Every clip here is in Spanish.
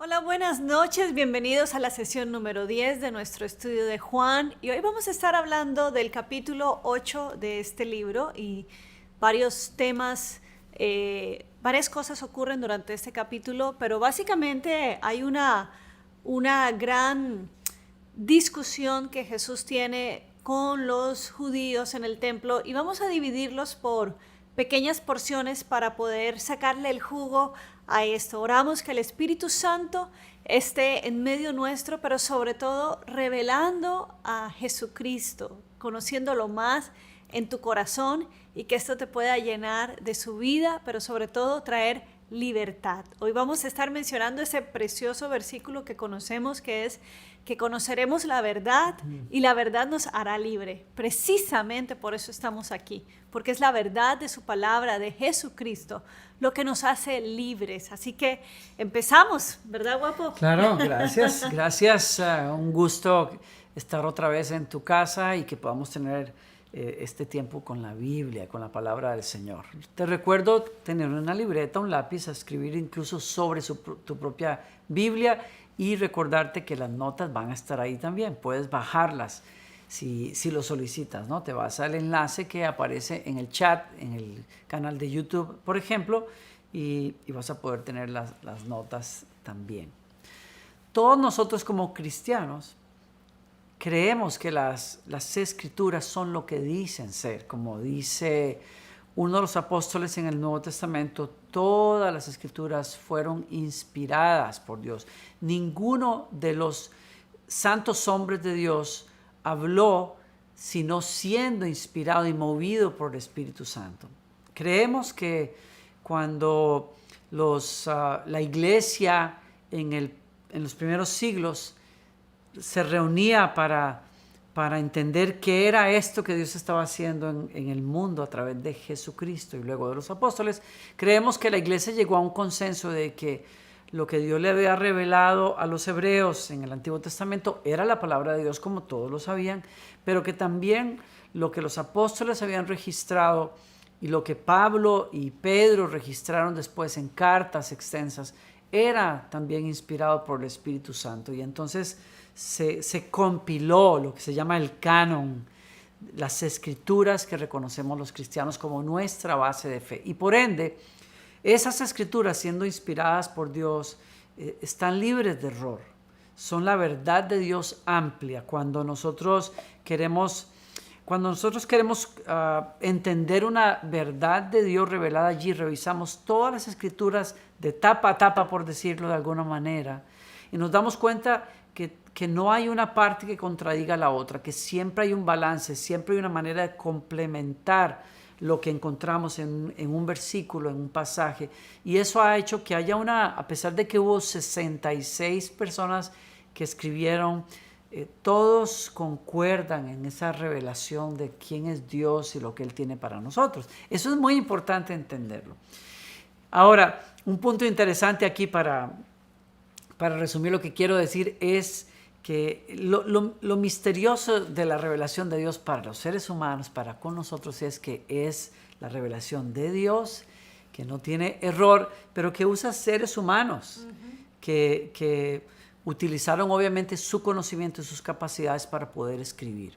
Hola, buenas noches, bienvenidos a la sesión número 10 de nuestro estudio de Juan y hoy vamos a estar hablando del capítulo 8 de este libro y varios temas, varias cosas ocurren durante este capítulo, pero básicamente hay una gran discusión que Jesús tiene con los judíos en el templo y vamos a dividirlos por pequeñas porciones para poder sacarle el jugo a esto. Oramos que el Espíritu Santo esté en medio nuestro, pero sobre todo revelando a Jesucristo, conociéndolo más en tu corazón y que esto te pueda llenar de su vida, pero sobre todo traer libertad. Hoy vamos a estar mencionando ese precioso versículo que conocemos, que es que conoceremos la verdad y la verdad nos hará libre. Precisamente por eso estamos aquí, porque es la verdad de su palabra, de Jesucristo, lo que nos hace libres. Así que empezamos, ¿verdad, guapo? Claro, gracias, gracias. Un gusto estar otra vez en tu casa y que podamos tener este tiempo con la Biblia, con la palabra del Señor. Te recuerdo tener una libreta, un lápiz, a escribir incluso sobre tu propia Biblia y recordarte que las notas van a estar ahí también. Puedes bajarlas si lo solicitas, ¿no? Te vas al enlace que aparece en el chat, en el canal de YouTube, por ejemplo, y vas a poder tener las notas también. Todos nosotros como cristianos creemos que las escrituras son lo que dicen ser. Como dice uno de los apóstoles en el Nuevo Testamento, todas las escrituras fueron inspiradas por Dios. Ninguno de los santos hombres de Dios habló sino siendo inspirado y movido por el Espíritu Santo. Creemos que cuando la iglesia en los primeros siglos se reunía para entender qué era esto que Dios estaba haciendo en el mundo a través de Jesucristo y luego de los apóstoles, creemos que la iglesia llegó a un consenso de que lo que Dios le había revelado a los hebreos en el Antiguo Testamento era la palabra de Dios, como todos lo sabían, pero que también lo que los apóstoles habían registrado y lo que Pablo y Pedro registraron después en cartas extensas era también inspirado por el Espíritu Santo. Y entonces se compiló lo que se llama el canon, las escrituras que reconocemos los cristianos como nuestra base de fe. Y por ende, esas escrituras, siendo inspiradas por Dios, están libres de error. Son la verdad de Dios amplia. Cuando nosotros queremos entender una verdad de Dios revelada allí, revisamos todas las escrituras de tapa a tapa, por decirlo de alguna manera, y nos damos cuenta que no hay una parte que contradiga la otra, que siempre hay un balance, siempre hay una manera de complementar lo que encontramos en un versículo, en un pasaje. Y eso ha hecho que haya a pesar de que hubo 66 personas que escribieron, todos concuerdan en esa revelación de quién es Dios y lo que Él tiene para nosotros. Eso es muy importante entenderlo. Ahora, un punto interesante aquí para resumir lo que quiero decir es que lo misterioso de la revelación de Dios para los seres humanos, para con nosotros, es que es la revelación de Dios, que no tiene error, pero que usa seres humanos, que utilizaron obviamente su conocimiento y sus capacidades para poder escribir.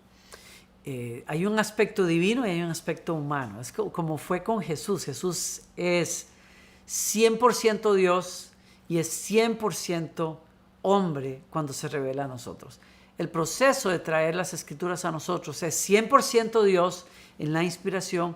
Hay un aspecto divino y hay un aspecto humano. Es como fue con Jesús. Jesús es 100% Dios y es 100% hombre cuando se revela a nosotros. El proceso de traer las escrituras a nosotros es 100% Dios en la inspiración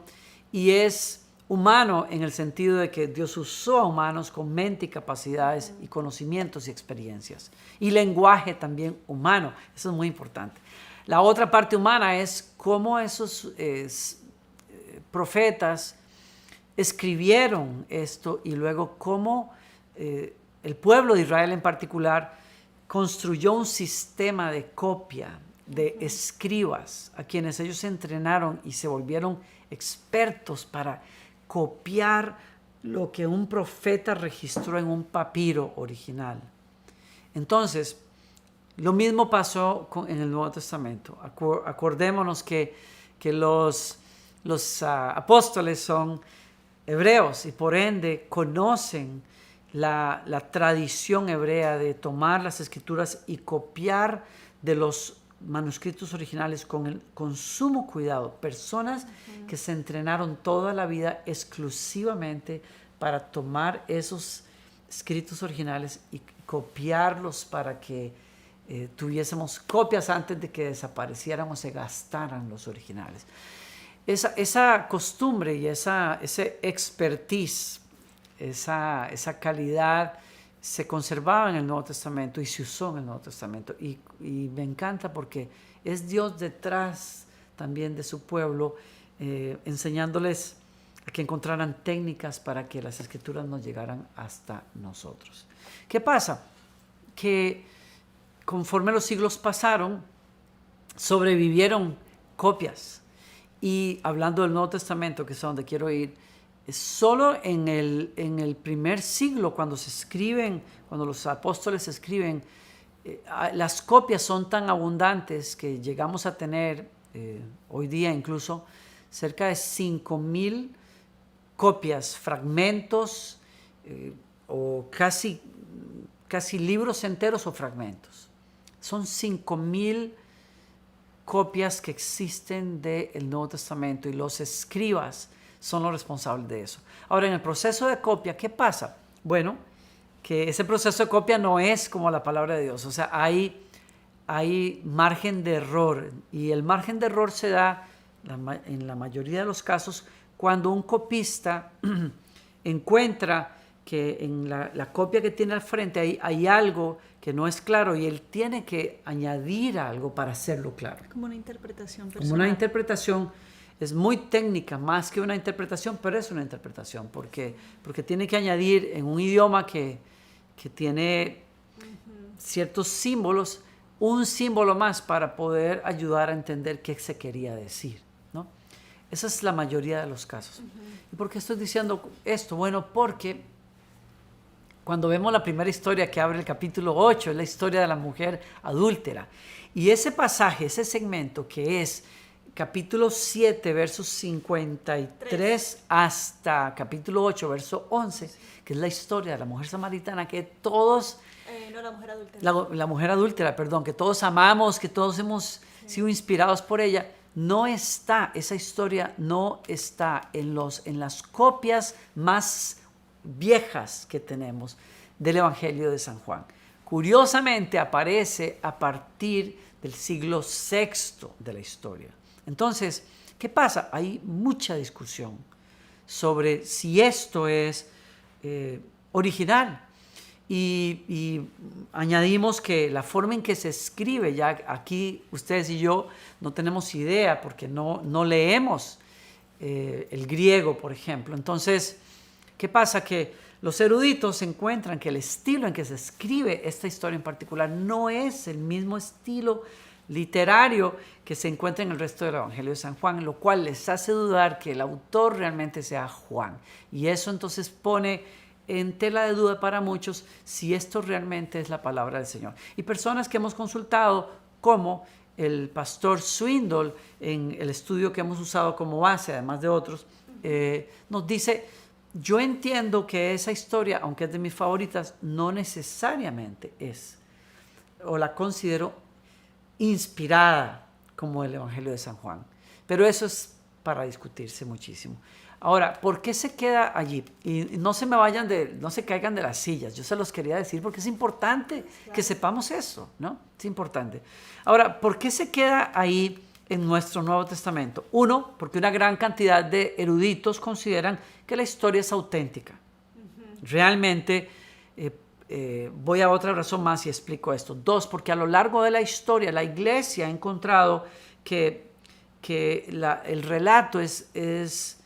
y es humano en el sentido de que Dios usó a humanos con mente y capacidades y conocimientos y experiencias. Y lenguaje también humano. Eso es muy importante. La otra parte humana es cómo esos profetas escribieron esto y luego cómo el pueblo de Israel en particular construyó un sistema de copia de escribas a quienes ellos entrenaron y se volvieron expertos para copiar lo que un profeta registró en un papiro original. Entonces, lo mismo pasó en el Nuevo Testamento. Acordémonos que los apóstoles son hebreos y por ende conocen la tradición hebrea de tomar las escrituras y copiar de los manuscritos originales con sumo cuidado. Personas que se entrenaron toda la vida exclusivamente para tomar esos escritos originales y copiarlos para que tuviésemos copias antes de que desaparecieran o se gastaran los originales. Esa costumbre y ese expertise, esa calidad se conservaba en el Nuevo Testamento y se usó en el Nuevo Testamento. Y me encanta porque es Dios detrás también de su pueblo, enseñándoles a que encontraran técnicas para que las escrituras nos llegaran hasta nosotros. ¿Qué pasa? Que conforme los siglos pasaron, sobrevivieron copias. Y hablando del Nuevo Testamento, que es a donde quiero ir, solo en el primer siglo, cuando los apóstoles escriben, las copias son tan abundantes que llegamos a tener hoy día incluso cerca de 5,000 copias, fragmentos o casi libros enteros o fragmentos. Son 5,000 copias que existen del Nuevo Testamento y los escribas son los responsables de eso. Ahora, en el proceso de copia, ¿qué pasa? Bueno, que ese proceso de copia no es como la palabra de Dios. O sea, hay margen de error. Y el margen de error se da en la mayoría de los casos cuando un copista encuentra que en la copia que tiene al frente hay algo que no es claro y él tiene que añadir algo para hacerlo claro. Como una interpretación personal. Como una interpretación. Es muy técnica, más que una interpretación, pero es una interpretación, porque tiene que añadir en un idioma que tiene ciertos símbolos, un símbolo más para poder ayudar a entender qué se quería decir, ¿no? Esa es la mayoría de los casos. ¿Y por qué estoy diciendo esto? Bueno, porque cuando vemos la primera historia que abre el capítulo 8, es la historia de la mujer adúltera. Y ese pasaje, ese segmento que es capítulo 7, versos 53 hasta capítulo 8, verso 11, que es la historia de la mujer samaritana que todos... no, la mujer adúltera. La mujer adúltera, perdón, que todos amamos, que todos hemos sido inspirados por ella. Esa historia no está en las copias más viejas que tenemos del Evangelio de San Juan. Curiosamente aparece a partir del siglo VI de la historia. Entonces, ¿qué pasa? Hay mucha discusión sobre si esto es original. Y añadimos que la forma en que se escribe, ya aquí ustedes y yo no tenemos idea porque no leemos el griego, por ejemplo. Entonces, ¿qué pasa? Que los eruditos encuentran que el estilo en que se escribe esta historia en particular no es el mismo estilo literario que se encuentra en el resto del Evangelio de San Juan, lo cual les hace dudar que el autor realmente sea Juan. Y eso entonces pone en tela de duda para muchos si esto realmente es la palabra del Señor. Y personas que hemos consultado, como el pastor Swindoll, en el estudio que hemos usado como base, además de otros, nos dice: yo entiendo que esa historia, aunque es de mis favoritas, no necesariamente es, o la considero inspirada como el Evangelio de San Juan. Pero eso es para discutirse muchísimo. Ahora, ¿por qué se queda allí? Y no se caigan de las sillas. Yo se los quería decir porque es importante que sepamos eso, ¿no? Es importante. Ahora, ¿por qué se queda ahí en nuestro Nuevo Testamento? Uno, porque una gran cantidad de eruditos consideran que la historia es auténtica. Realmente, voy a otra razón más y explico esto. Dos, porque a lo largo de la historia la Iglesia ha encontrado que el relato es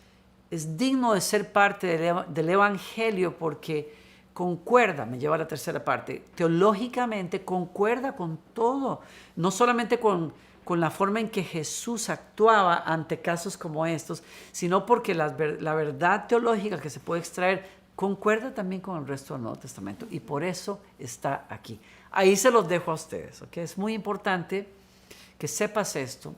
digno de ser parte del Evangelio porque concuerda, me lleva a la tercera parte, teológicamente concuerda con todo, no solamente con la forma en que Jesús actuaba ante casos como estos, sino porque la verdad teológica que se puede extraer concuerda también con el resto del Nuevo Testamento y por eso está aquí. Ahí se los dejo a ustedes, ¿ok? Es muy importante que sepas esto.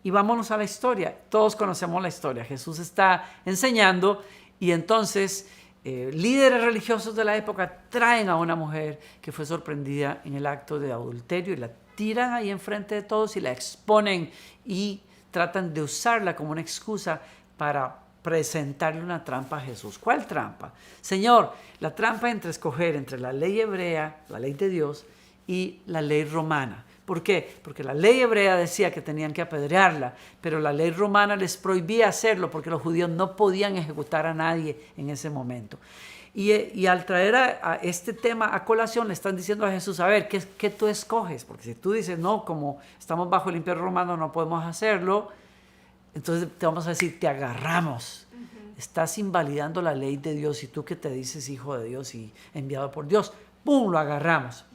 Y vámonos a la historia. Todos conocemos la historia. Jesús está enseñando y entonces líderes religiosos de la época traen a una mujer que fue sorprendida en el acto de adulterio y la tiran ahí enfrente de todos y la exponen y tratan de usarla como una excusa para presentarle una trampa a Jesús. ¿Cuál trampa? Señor, la trampa entre escoger entre la ley hebrea, la ley de Dios, y la ley romana. ¿Por qué? Porque la ley hebrea decía que tenían que apedrearla, pero la ley romana les prohibía hacerlo porque los judíos no podían ejecutar a nadie en ese momento. Y al traer a este tema a colación, le están diciendo a Jesús, a ver, ¿qué tú escoges? Porque si tú dices, no, como estamos bajo el imperio romano no podemos hacerlo, entonces te vamos a decir, te agarramos. Estás invalidando la ley de Dios y tú que te dices hijo de Dios y enviado por Dios, ¡pum!, lo agarramos.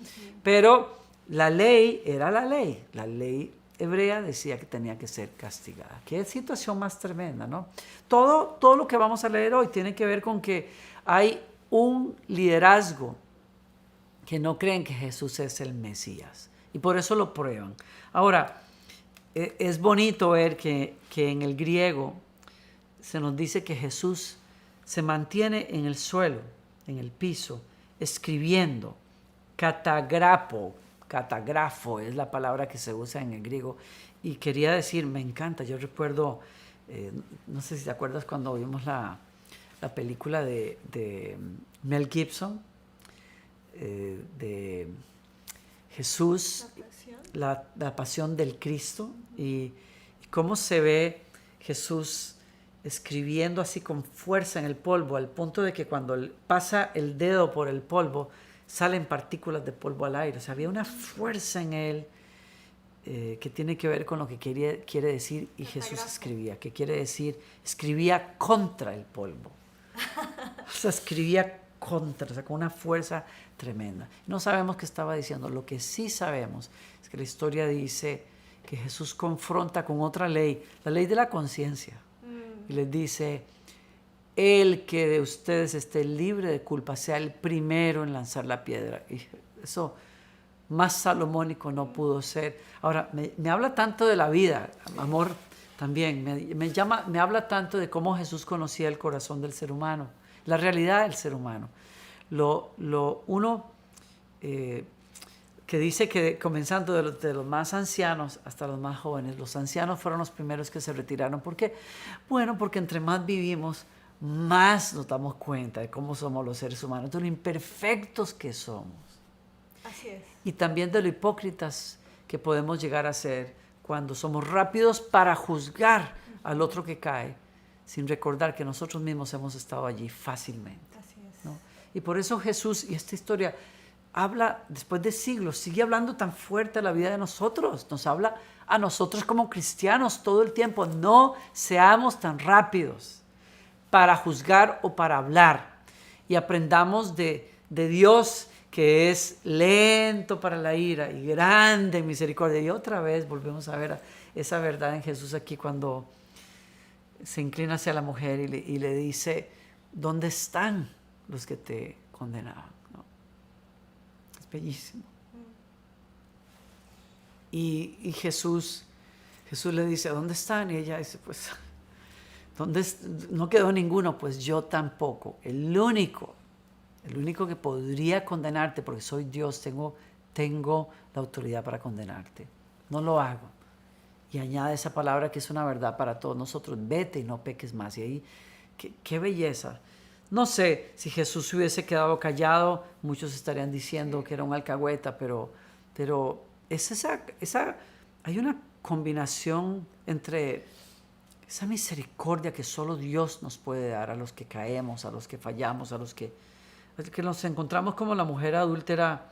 Pero la ley era la ley. La ley hebrea decía que tenía que ser castigada. Qué situación más tremenda, ¿no? Todo lo que vamos a leer hoy tiene que ver con que hay un liderazgo que no creen que Jesús es el Mesías y por eso lo prueban. Ahora, es bonito ver que en el griego se nos dice que Jesús se mantiene en el suelo, en el piso, escribiendo. Catagrafo es la palabra que se usa en el griego. Y quería decir, me encanta, yo recuerdo, no sé si te acuerdas cuando vimos la película de Mel Gibson, de Jesús, la pasión del Cristo, y cómo se ve Jesús escribiendo así con fuerza en el polvo, al punto de que cuando pasa el dedo por el polvo, salen partículas de polvo al aire. O sea, había una fuerza en él que tiene que ver con lo que quiere decir, y Jesús escribía, que quiere decir, escribía contra el polvo. O sea, escribía contra, o sea, con una fuerza tremenda. No sabemos qué estaba diciendo. Lo que sí sabemos es que la historia dice que Jesús confronta con otra ley, la ley de la conciencia, y les dice, el que de ustedes esté libre de culpa sea el primero en lanzar la piedra. Y eso más salomónico no pudo ser. Ahora, me habla tanto de la vida, amor, también, me habla tanto de cómo Jesús conocía el corazón del ser humano, la realidad del ser humano. Uno que dice que comenzando de los más ancianos hasta los más jóvenes, los ancianos fueron los primeros que se retiraron. ¿Por qué? Bueno, porque entre más vivimos, más nos damos cuenta de cómo somos los seres humanos, de lo imperfectos que somos. Así es. Y también de lo hipócritas que podemos llegar a ser cuando somos rápidos para juzgar al otro que cae, sin recordar que nosotros mismos hemos estado allí fácilmente. Así es. ¿No? Y por eso Jesús, y esta historia habla, después de siglos, sigue hablando tan fuerte a la vida de nosotros, nos habla a nosotros como cristianos todo el tiempo. No seamos tan rápidos para juzgar o para hablar, y aprendamos de Dios, que es lento para la ira y grande en misericordia. Y otra vez volvemos a ver esa verdad en Jesús aquí cuando se inclina hacia la mujer y le dice, ¿dónde están los que te condenaban? ¿No? Es bellísimo. Y Jesús le dice, ¿dónde están? Y ella dice, pues, no quedó ninguno, pues yo tampoco. El único que podría condenarte, porque soy Dios, tengo la autoridad para condenarte. No lo hago. Y añade esa palabra que es una verdad para todos nosotros, vete y no peques más. Y ahí, qué belleza. No sé si Jesús hubiese quedado callado, muchos estarían diciendo que era un alcahueta, pero es hay una combinación entre esa misericordia que solo Dios nos puede dar a los que caemos, a los que fallamos, a los que nos encontramos como la mujer adúltera.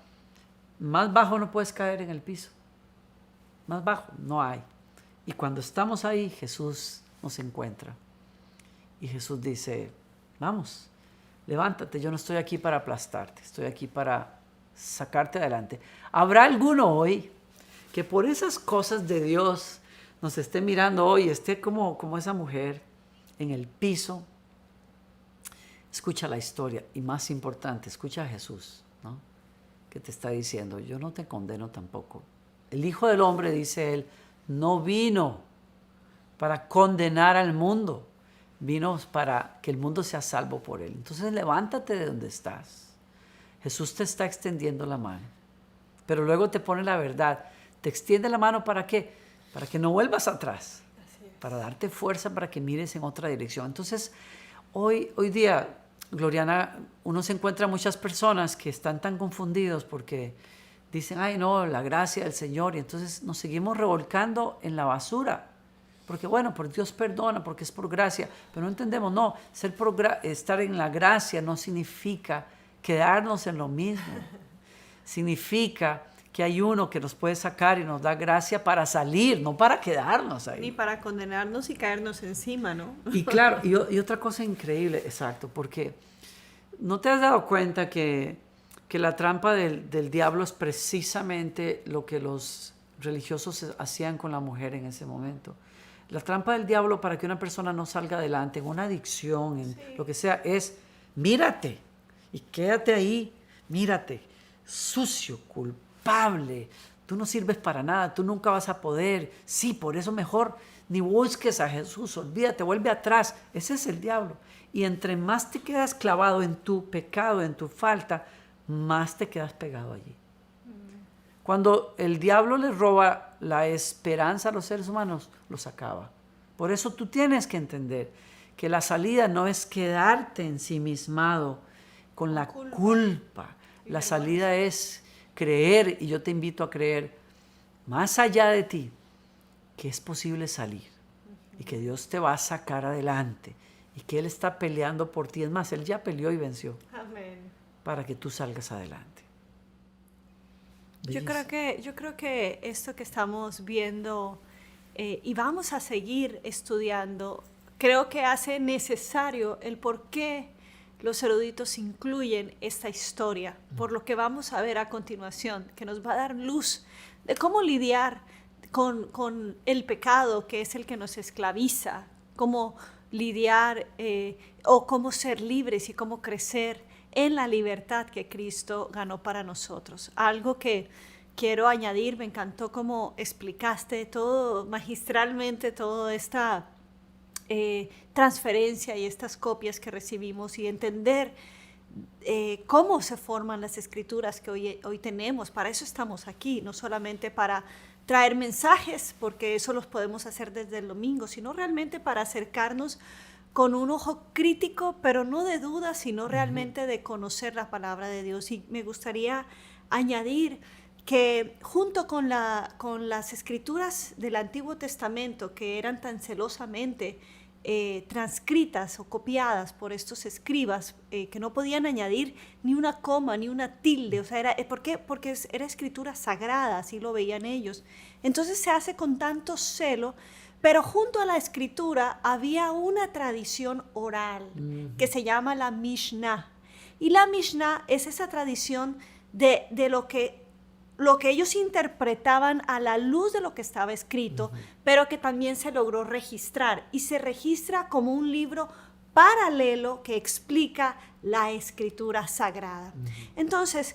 Más bajo no puedes caer en el piso. Más bajo no hay. Y cuando estamos ahí, Jesús nos encuentra. Y Jesús dice, vamos, levántate, yo no estoy aquí para aplastarte, estoy aquí para sacarte adelante. ¿Habrá alguno hoy que por esas cosas de Dios nos esté mirando hoy, esté como esa mujer en el piso? Escucha la historia y, más importante, escucha a Jesús, ¿no? Que te está diciendo, yo no te condeno tampoco. El Hijo del Hombre, dice él, no vino para condenar al mundo, vino para que el mundo sea salvo por él. Entonces levántate de donde estás. Jesús te está extendiendo la mano, pero luego te pone la verdad. Te extiende la mano, ¿para qué? Para que no vuelvas atrás, para darte fuerza para que mires en otra dirección. Entonces, hoy día, Gloriana, uno se encuentra muchas personas que están tan confundidos porque dicen, ay no, la gracia del Señor, y entonces nos seguimos revolcando en la basura. Porque bueno, por Dios perdona, porque es por gracia, pero no entendemos, no, estar en la gracia no significa quedarnos en lo mismo. Significa que hay uno que nos puede sacar y nos da gracia para salir, no para quedarnos ahí. Ni para condenarnos y caernos encima, ¿no? Y claro, y otra cosa increíble, exacto, porque ¿no te has dado cuenta que la trampa del diablo es precisamente lo que los religiosos hacían con la mujer en ese momento? La trampa del diablo para que una persona no salga adelante en una adicción, en lo que sea, es mírate y quédate ahí, mírate, sucio, culpable, tú no sirves para nada, tú nunca vas a poder. Sí, por eso mejor ni busques a Jesús, olvídate, vuelve atrás. Ese es el diablo. Y entre más te quedas clavado en tu pecado, en tu falta, más te quedas pegado allí. Cuando el diablo le roba la esperanza a los seres humanos, los acaba. Por eso tú tienes que entender que la salida no es quedarte ensimismado con la culpa. La salida es creer, y yo te invito a creer, más allá de ti, que es posible salir y que Dios te va a sacar adelante y que Él está peleando por ti. Es más, Él ya peleó y venció. Amén. Para que tú salgas adelante. Yo creo que esto que estamos viendo y vamos a seguir estudiando, creo que hace necesario el por qué los eruditos incluyen esta historia, por lo que vamos a ver a continuación, que nos va a dar luz de cómo lidiar con el pecado, que es el que nos esclaviza, cómo lidiar o cómo ser libres y cómo crecer en la libertad que Cristo ganó para nosotros. Algo que quiero añadir, me encantó cómo explicaste todo magistralmente, toda esta transferencia y estas copias que recibimos y entender cómo se forman las escrituras que hoy tenemos. Para eso estamos aquí, no solamente para traer mensajes, porque eso los podemos hacer desde el domingo, sino realmente para acercarnos con un ojo crítico, pero no de duda, sino realmente de conocer la palabra de Dios. Y me gustaría añadir que junto con las escrituras del Antiguo Testamento, que eran tan celosamente transcritas o copiadas por estos escribas, que no podían añadir ni una coma, ni una tilde, o sea, ¿por qué? Porque era escritura sagrada, así lo veían ellos. Entonces se hace con tanto celo. Pero junto a la escritura había una tradición oral que se llama la Mishnah. Y la Mishnah es esa tradición de lo que ellos interpretaban a la luz de lo que estaba escrito, pero que también se logró registrar. Y se registra como un libro paralelo que explica la escritura sagrada. Entonces,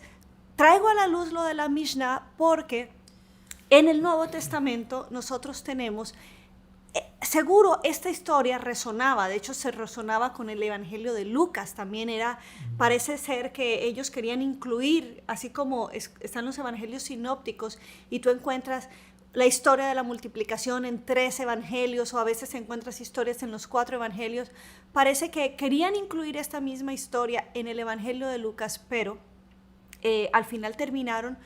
traigo a la luz lo de la Mishnah porque en el Nuevo Testamento nosotros tenemos... Seguro esta historia resonaba, de hecho se resonaba con el Evangelio de Lucas, también parece ser que ellos querían incluir, así como están los evangelios sinópticos y tú encuentras la historia de la multiplicación en 3 evangelios o a veces encuentras historias en los 4 evangelios, parece que querían incluir esta misma historia en el Evangelio de Lucas, pero al final terminaron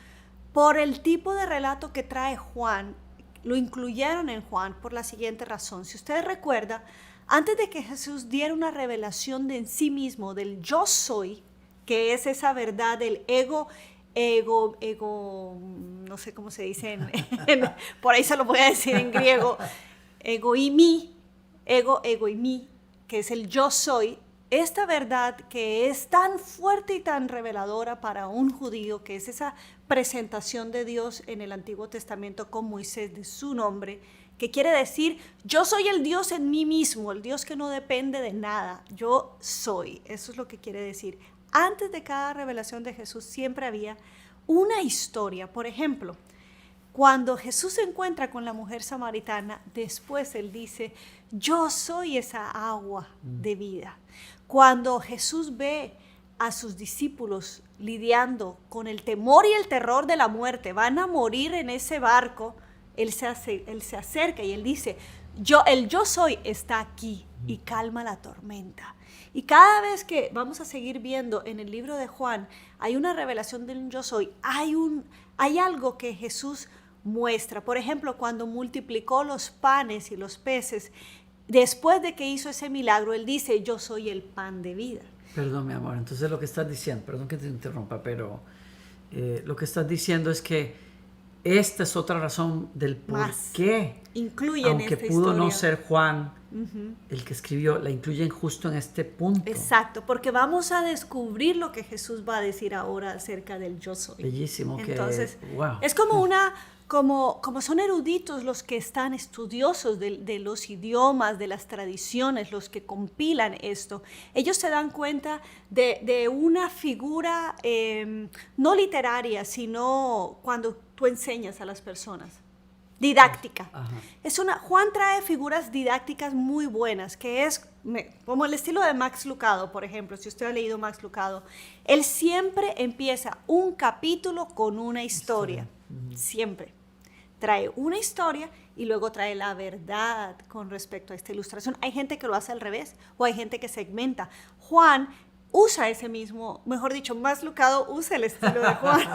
por el tipo de relato que trae Juan. Lo incluyeron en Juan por la siguiente razón. Si usted recuerda, antes de que Jesús diera una revelación de en sí mismo, del yo soy, que es esa verdad del ego, no sé cómo se dice, por ahí se lo voy a decir en griego, ego y mí, que es el yo soy, esta verdad que es tan fuerte y tan reveladora para un judío, que es esa presentación de Dios en el Antiguo Testamento con Moisés de su nombre, que quiere decir, yo soy el Dios en mí mismo, el Dios que no depende de nada, yo soy, eso es lo que quiere decir. Antes de cada revelación de Jesús siempre había una historia. Por ejemplo, Cuando Jesús se encuentra con la mujer samaritana, después él dice, yo soy esa agua de vida. Cuando Jesús ve a sus discípulos lidiando con el temor y el terror de la muerte, van a morir en ese barco, él se acerca y él dice, el yo soy está aquí y calma la tormenta. Y cada vez que vamos a seguir viendo en el libro de Juan, hay una revelación del yo soy, hay algo que Jesús muestra. Por ejemplo, cuando multiplicó los panes y los peces, después de que hizo ese milagro, él dice, yo soy el pan de vida. Perdón, mi amor, entonces lo que estás diciendo, perdón que te interrumpa, pero lo que estás diciendo es que esta es otra razón del por qué, aunque pudo no ser Juan el que escribió, la incluyen justo en este punto. Exacto, porque vamos a descubrir lo que Jesús va a decir ahora acerca del yo soy. Bellísimo. Entonces, wow. Es como son eruditos los que están estudiosos de los idiomas, de las tradiciones, los que compilan esto. Ellos se dan cuenta de una figura no literaria, sino cuando tú enseñas a las personas. Didáctica. Juan trae figuras didácticas muy buenas, que es como el estilo de Max Lucado, por ejemplo. Si usted ha leído Max Lucado, él siempre empieza un capítulo con una historia. Siempre. Trae una historia y luego trae la verdad con respecto a esta ilustración. Hay gente que lo hace al revés o hay gente que segmenta. Juan usa ese mismo, mejor dicho, Max Lucado usa el estilo de Juan,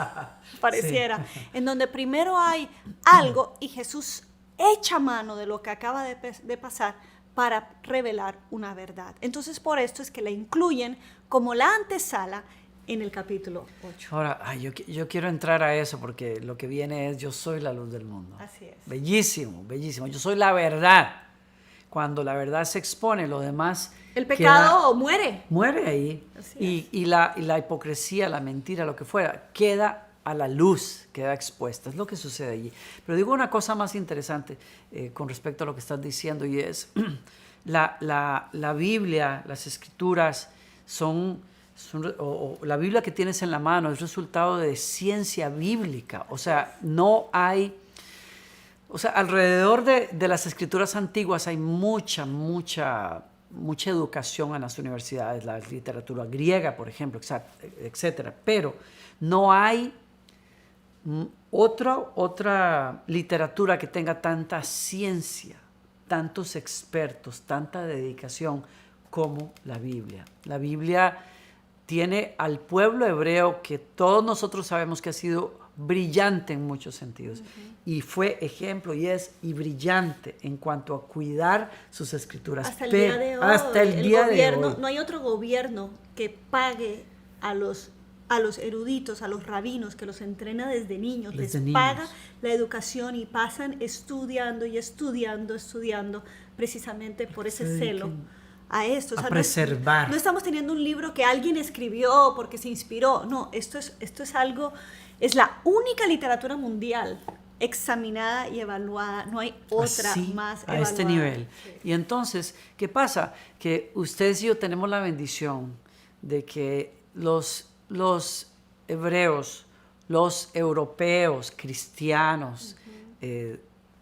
pareciera, sí. En donde primero hay algo y Jesús echa mano de lo que acaba de pasar para revelar una verdad. Entonces, por esto es que la incluyen como la antesala en el capítulo 8. Ahora, yo quiero entrar a eso porque lo que viene es yo soy la luz del mundo. Así es. Bellísimo, bellísimo. Yo soy la verdad. Cuando la verdad se expone, lo demás... El pecado muere. Muere ahí. Y la hipocresía, la mentira, lo que fuera, queda a la luz, queda expuesta. Es lo que sucede allí. Pero digo una cosa más interesante con respecto a lo que estás diciendo, y es la Biblia, las Escrituras o la Biblia que tienes en la mano es resultado de ciencia bíblica. O sea, no hay... O sea, alrededor de las escrituras antiguas hay mucha educación en las universidades, la literatura griega, por ejemplo, etcétera. Pero no hay otra literatura que tenga tanta ciencia, tantos expertos, tanta dedicación como la Biblia. La Biblia tiene al pueblo hebreo, que todos nosotros sabemos que ha sido brillante en muchos sentidos, y fue ejemplo y brillante en cuanto a cuidar sus escrituras. Hasta el día de hoy. Hasta el día de hoy. No hay otro gobierno que pague a los eruditos, a los rabinos, que los entrena desde niños, paga la educación y pasan estudiando precisamente por ese celo a esto. O sea, preservar. No estamos teniendo un libro que alguien escribió porque se inspiró. No, esto es algo, es la única literatura mundial examinada y evaluada. No hay otra más evaluada. A este nivel. Sí. Y entonces, ¿qué pasa? Que ustedes y yo tenemos la bendición de que los hebreos, los europeos, cristianos,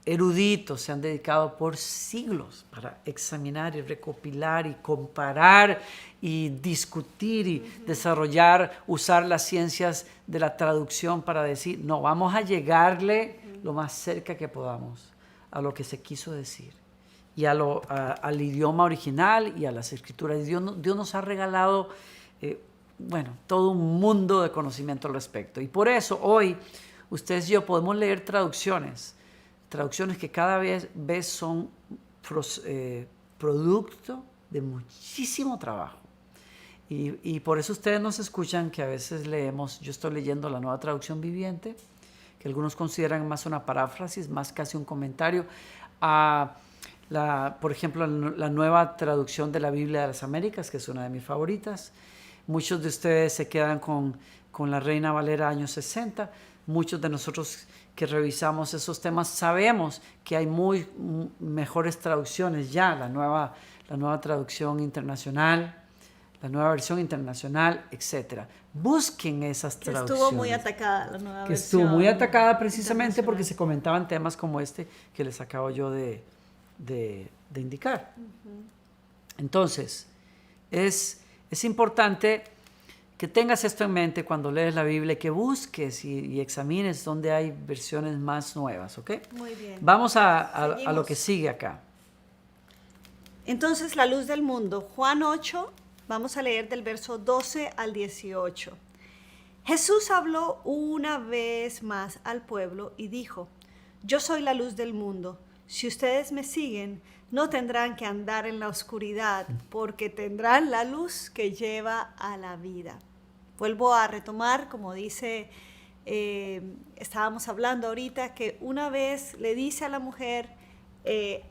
eruditos se han dedicado por siglos para examinar y recopilar y comparar y discutir y desarrollar, usar las ciencias de la traducción para decir, no, vamos a llegarle lo más cerca que podamos a lo que se quiso decir y al idioma original y a las escrituras. Dios nos ha regalado todo un mundo de conocimiento al respecto, y por eso hoy ustedes y yo podemos leer traducciones que cada vez son producto de muchísimo trabajo. Y por eso ustedes nos escuchan que a veces leemos, yo estoy leyendo la Nueva Traducción Viviente, que algunos consideran más una paráfrasis, más casi un comentario, por ejemplo, la Nueva Traducción de la Biblia de las Américas, que es una de mis favoritas. Muchos de ustedes se quedan con la Reina Valera años 60. Muchos de nosotros que revisamos esos temas sabemos que hay mejores traducciones ya, la nueva traducción internacional, la Nueva Versión Internacional, etc. Busquen esas Que traducciones. estuvo muy atacada la nueva Que versión. estuvo muy atacada precisamente porque internacional. se comentaban temas como este que les acabo yo de indicar. Entonces, es importante que tengas esto en mente cuando lees la Biblia, que busques y examines dónde hay versiones más nuevas, ¿ok? Muy bien. Vamos a lo Seguimos. que sigue acá. Entonces, la luz del mundo, Juan 8, vamos a leer del verso 12 al 18. Jesús habló una vez más al pueblo y dijo, yo soy la luz del mundo. Si ustedes me siguen, no tendrán que andar en la oscuridad, porque tendrán la luz que lleva a la vida. Vuelvo a retomar, como dice, estábamos hablando ahorita, que una vez le dice a la mujer,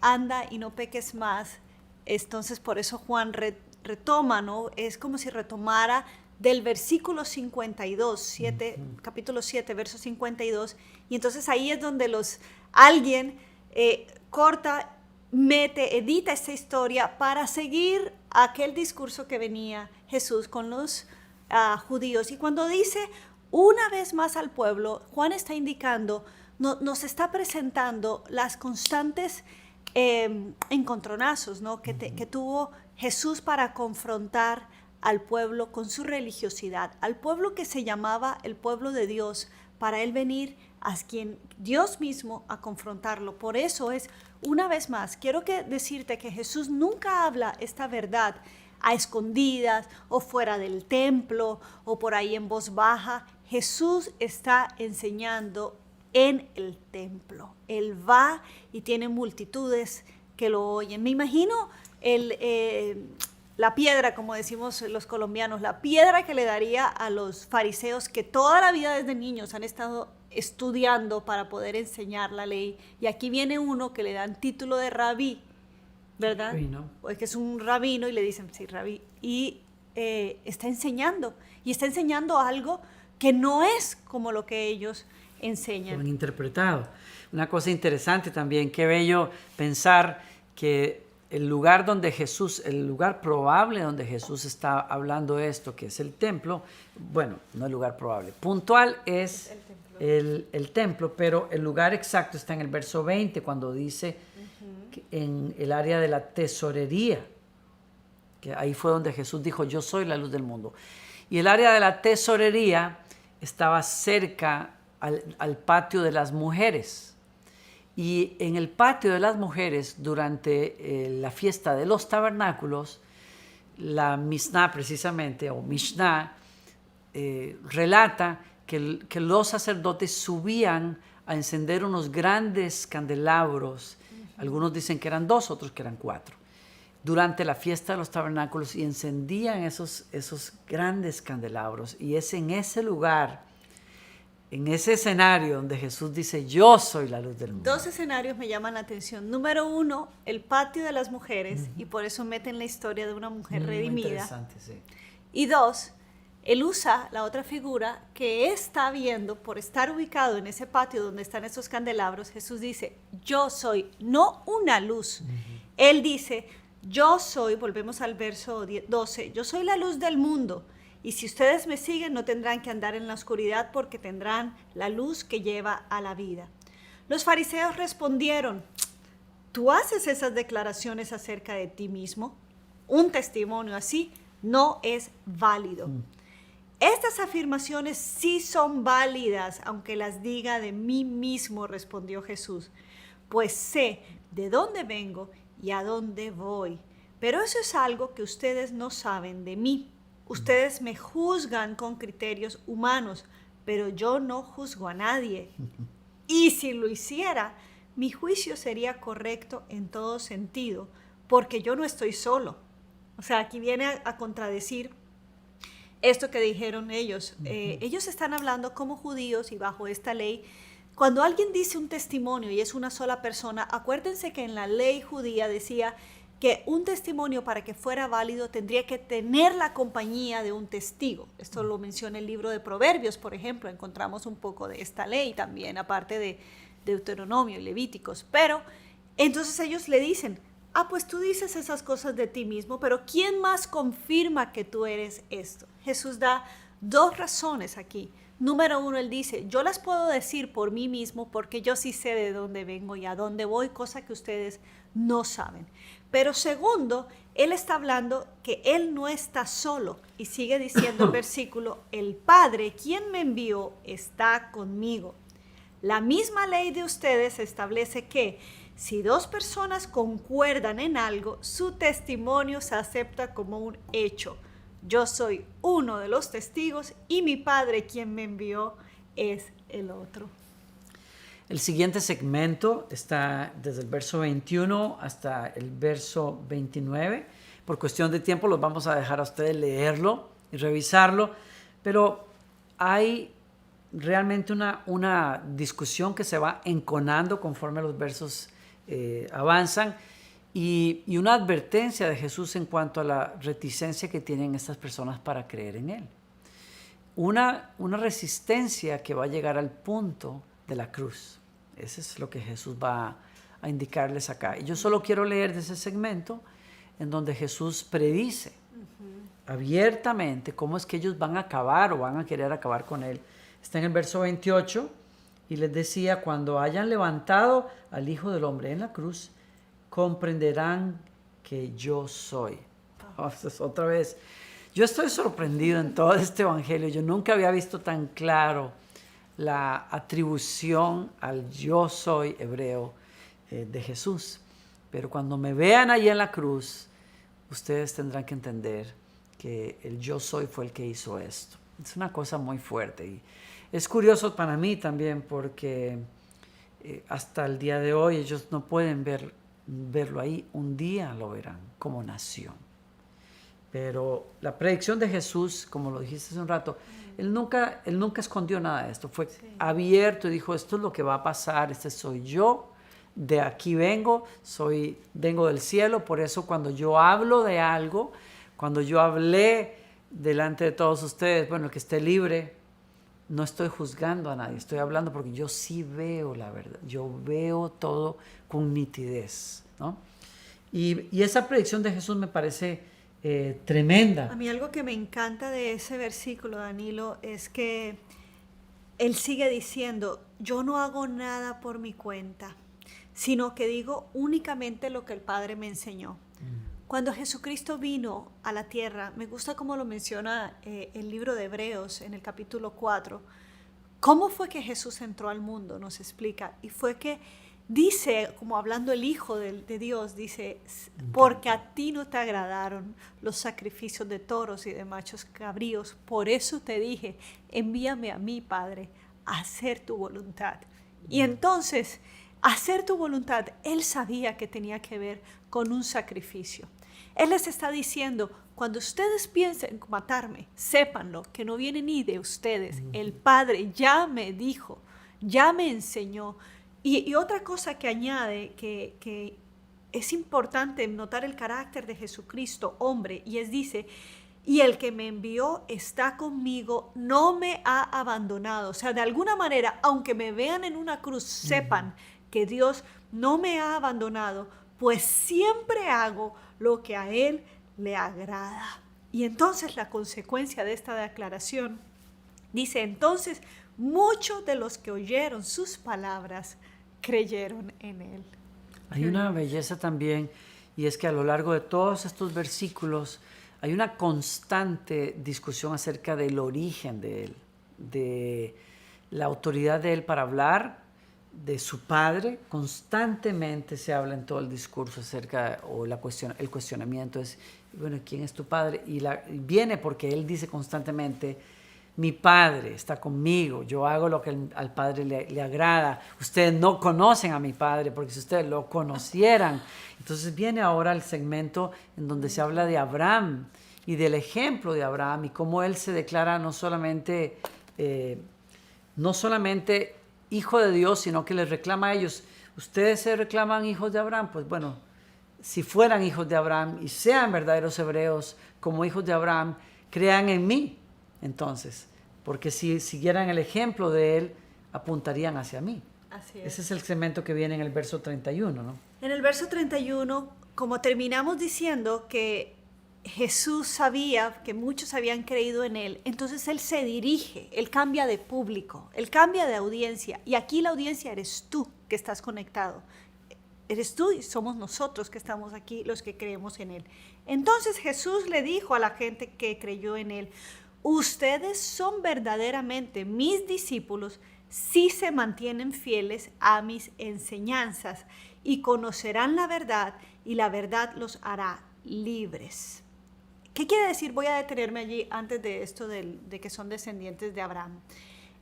anda y no peques más. Entonces, por eso Juan retoma, ¿no? Es como si retomara del versículo 52, capítulo 7, verso 52, y entonces ahí es donde alguien corta, edita esta historia para seguir aquel discurso que venía Jesús con los judíos. Y cuando dice una vez más al pueblo, Juan está indicando, nos está presentando las constantes encontronazos, ¿no? que tuvo Jesús para confrontar al pueblo con su religiosidad, al pueblo que se llamaba el pueblo de Dios, para él venir a quien Dios mismo a confrontarlo. Por eso es, una vez más, quiero decirte que Jesús nunca habla esta verdad a escondidas o fuera del templo o por ahí en voz baja. Jesús está enseñando en el templo. Él va y tiene multitudes que lo oyen. Me imagino la piedra, como decimos los colombianos, la piedra que le daría a los fariseos que toda la vida desde niños han estado estudiando para poder enseñar la ley. Y aquí viene uno que le dan título de rabí, ¿verdad? Rabino. Pues que es un rabino y le dicen, sí, rabí. Y está enseñando. Y está enseñando algo que no es como lo que ellos enseñan. Han interpretado. Una cosa interesante también, qué bello pensar que el lugar probable donde Jesús está hablando esto, que es el templo, bueno, no el lugar probable, puntual es el templo, pero el lugar exacto está en el verso 20, cuando dice que en el área de la tesorería, que ahí fue donde Jesús dijo, yo soy la luz del mundo. Y el área de la tesorería estaba cerca al patio de las mujeres. Y en el patio de las mujeres, durante la fiesta de los tabernáculos, la Mishnah precisamente, o Mishnah, relata que los sacerdotes subían a encender unos grandes candelabros. Algunos dicen que eran 2, otros que eran 4. Durante la fiesta de los tabernáculos, y encendían esos grandes candelabros. Y es en ese lugar, en ese escenario donde Jesús dice, yo soy la luz del mundo. 2 escenarios me llaman la atención. Número 1, el patio de las mujeres, y por eso meten la historia de una mujer redimida. Interesante, sí. Y 2, él usa la otra figura que está viendo por estar ubicado en ese patio donde están esos candelabros. Jesús dice, yo soy, no una luz. Él dice, yo soy, volvemos al verso 12, yo soy la luz del mundo. Y si ustedes me siguen, no tendrán que andar en la oscuridad, porque tendrán la luz que lleva a la vida. Los fariseos respondieron, ¿tú haces esas declaraciones acerca de ti mismo? Un testimonio así no es válido. Estas afirmaciones sí son válidas, aunque las diga de mí mismo, respondió Jesús, pues sé de dónde vengo y a dónde voy. Pero eso es algo que ustedes no saben de mí. Ustedes me juzgan con criterios humanos, pero yo no juzgo a nadie. Y si lo hiciera, mi juicio sería correcto en todo sentido, porque yo no estoy solo. O sea, aquí viene a contradecir esto que dijeron ellos. Ellos están hablando como judíos y bajo esta ley. Cuando alguien dice un testimonio y es una sola persona, acuérdense que en la ley judía decía que un testimonio, para que fuera válido, tendría que tener la compañía de un testigo. Esto lo menciona el libro de Proverbios, por ejemplo. Encontramos un poco de esta ley también, aparte de Deuteronomio y Levíticos. Pero entonces ellos le dicen, pues tú dices esas cosas de ti mismo, pero ¿quién más confirma que tú eres esto? Jesús da dos razones aquí. Número uno, él dice, yo las puedo decir por mí mismo porque yo sí sé de dónde vengo y a dónde voy, cosa que ustedes no saben. Pero segundo, él está hablando que él no está solo y sigue diciendo el versículo, el Padre, quien me envió, está conmigo. La misma ley de ustedes establece que si dos personas concuerdan en algo, su testimonio se acepta como un hecho. Yo soy uno de los testigos y mi Padre, quien me envió, es el otro. El siguiente segmento está desde el verso 21 hasta el verso 29. Por cuestión de tiempo los vamos a dejar a ustedes leerlo y revisarlo, pero hay realmente una discusión que se va enconando conforme los versos avanzan y una advertencia de Jesús en cuanto a la reticencia que tienen estas personas para creer en Él. Una resistencia que va a llegar al punto de la cruz. Eso es lo que Jesús va a indicarles acá. Y yo solo quiero leer de ese segmento en donde Jesús predice abiertamente cómo es que ellos van a acabar o van a querer acabar con Él. Está en el verso 28 y les decía, cuando hayan levantado al Hijo del Hombre en la cruz, comprenderán que yo soy. Otra vez, yo estoy sorprendido en todo este evangelio. Yo nunca había visto tan claro la atribución al yo soy hebreo de Jesús. Pero cuando me vean allí en la cruz, ustedes tendrán que entender que el yo soy fue el que hizo esto. Es una cosa muy fuerte y es curioso para mí también porque hasta el día de hoy ellos no pueden verlo ahí. Un día lo verán como nación. Pero la predicción de Jesús, como lo dijiste hace un rato, Él nunca escondió nada de esto. Fue abierto y dijo, esto es lo que va a pasar, este soy yo, de aquí vengo del cielo. Por eso cuando yo hablo de algo, cuando yo hablé delante de todos ustedes, bueno, que esté libre, no estoy juzgando a nadie, estoy hablando porque yo sí veo la verdad, yo veo todo con nitidez, ¿no? Y esa predicción de Jesús me parece tremenda. A mí algo que me encanta de ese versículo, Danilo, es que él sigue diciendo, yo no hago nada por mi cuenta, sino que digo únicamente lo que el Padre me enseñó. Cuando Jesucristo vino a la tierra, me gusta cómo lo menciona el libro de Hebreos en el capítulo 4, cómo fue que Jesús entró al mundo, nos explica, y fue que dice, como hablando el Hijo de Dios, dice, porque a ti no te agradaron los sacrificios de toros y de machos cabríos, por eso te dije, envíame a mí, Padre, a hacer tu voluntad. Y entonces, hacer tu voluntad, Él sabía que tenía que ver con un sacrificio. Él les está diciendo, cuando ustedes piensen matarme, sépanlo, que no viene ni de ustedes. El Padre ya me dijo, ya me enseñó. Y otra cosa que añade, que es importante notar el carácter de Jesucristo, hombre, y dice, y el que me envió está conmigo, no me ha abandonado. O sea, de alguna manera, aunque me vean en una cruz, sepan que Dios no me ha abandonado, pues siempre hago lo que a Él le agrada. Y entonces la consecuencia de esta declaración dice, entonces muchos de los que oyeron sus palabras creyeron en Él. Hay una belleza también, y es que a lo largo de todos estos versículos hay una constante discusión acerca del origen de Él, de la autoridad de Él para hablar, de su Padre. Constantemente se habla en todo el discurso acerca, o el cuestionamiento es, bueno, ¿quién es tu Padre? Y viene porque Él dice constantemente, mi Padre está conmigo, yo hago lo que al Padre le agrada. Ustedes no conocen a mi Padre, porque si ustedes lo conocieran. Entonces viene ahora el segmento en donde se habla de Abraham y del ejemplo de Abraham y cómo él se declara no solamente hijo de Dios, sino que les reclama a ellos, ustedes se reclaman hijos de Abraham, pues bueno, si fueran hijos de Abraham y sean verdaderos hebreos como hijos de Abraham, crean en mí. Entonces, porque si siguieran el ejemplo de él, apuntarían hacia mí. Así es. Ese es el segmento que viene en el verso 31, ¿no? En el verso 31, como terminamos diciendo que Jesús sabía que muchos habían creído en él, entonces él se dirige, él cambia de público, él cambia de audiencia, y aquí la audiencia eres tú que estás conectado. Eres tú y somos nosotros que estamos aquí, los que creemos en él. Entonces Jesús le dijo a la gente que creyó en él: ustedes son verdaderamente mis discípulos si se mantienen fieles a mis enseñanzas y conocerán la verdad, y la verdad los hará libres. ¿Qué quiere decir? Voy a detenerme allí antes de esto de que son descendientes de Abraham.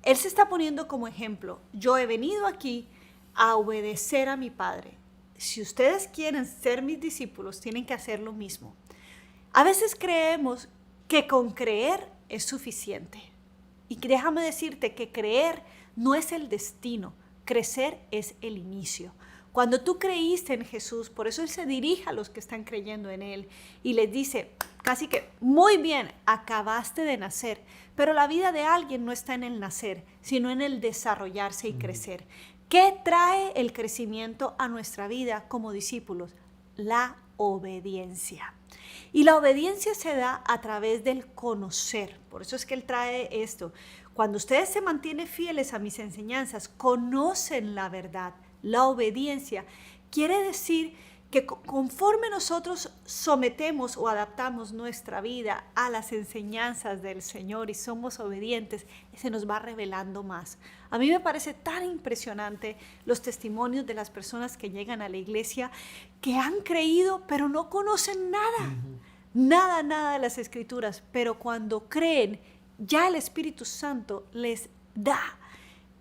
Él se está poniendo como ejemplo: yo he venido aquí a obedecer a mi Padre. Si ustedes quieren ser mis discípulos, tienen que hacer lo mismo. A veces creemos que con creer es suficiente. Y déjame decirte que creer no es el destino, crecer es el inicio. Cuando tú creíste en Jesús, por eso Él se dirige a los que están creyendo en Él y les dice casi que: muy bien, acabaste de nacer. Pero la vida de alguien no está en el nacer, sino en el desarrollarse y crecer. ¿Qué trae el crecimiento a nuestra vida como discípulos? La obediencia. Y la obediencia se da a través del conocer. Por eso es que Él trae esto. Cuando ustedes se mantienen fieles a mis enseñanzas, conocen la verdad. La obediencia quiere decir que conforme nosotros sometemos o adaptamos nuestra vida a las enseñanzas del Señor y somos obedientes, se nos va revelando más. A mí me parece tan impresionante los testimonios de las personas que llegan a la iglesia que han creído pero no conocen nada, nada de las Escrituras, pero cuando creen, ya el Espíritu Santo les da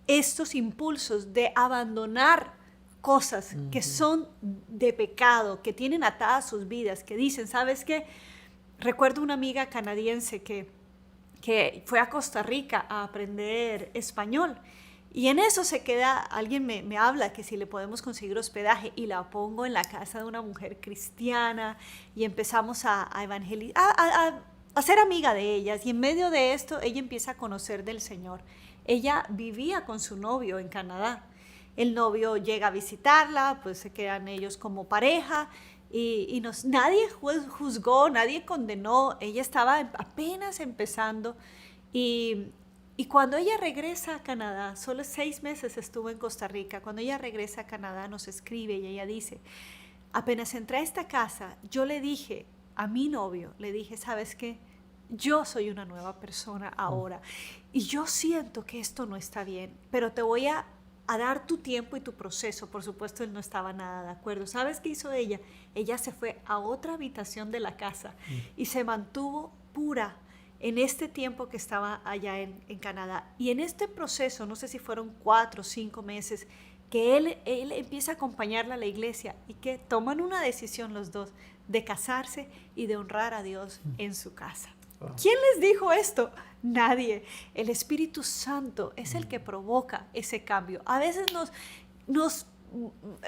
estos impulsos de abandonar cosas que son de pecado, que tienen atadas sus vidas, que dicen: ¿sabes qué? Recuerdo una amiga canadiense que fue a Costa Rica a aprender español, y en eso se queda, alguien me habla que si le podemos conseguir hospedaje, y la pongo en la casa de una mujer cristiana, y empezamos a evangelizar, a ser amiga de ellas, y en medio de esto ella empieza a conocer del Señor. Ella vivía con su novio en Canadá. El novio llega a visitarla, pues se quedan ellos como pareja y nadie juzgó, nadie condenó. Ella estaba apenas empezando y cuando ella regresa a Canadá, solo 6 meses estuvo en Costa Rica, cuando ella regresa a Canadá nos escribe y ella dice: apenas entré a esta casa, yo le dije a mi novio, le dije: ¿sabes qué? Yo soy una nueva persona ahora y yo siento que esto no está bien, pero te voy a dar tu tiempo y tu proceso. Por supuesto, él no estaba nada de acuerdo. ¿Sabes qué hizo ella? Ella se fue a otra habitación de la casa y se mantuvo pura en este tiempo que estaba allá en Canadá. Y en este proceso, no sé si fueron 4 o 5 meses, que él empieza a acompañarla a la iglesia y que toman una decisión los dos de casarse y de honrar a Dios en su casa. Wow. ¿Quién les dijo esto? Nadie. El Espíritu Santo es el que provoca ese cambio. A veces nos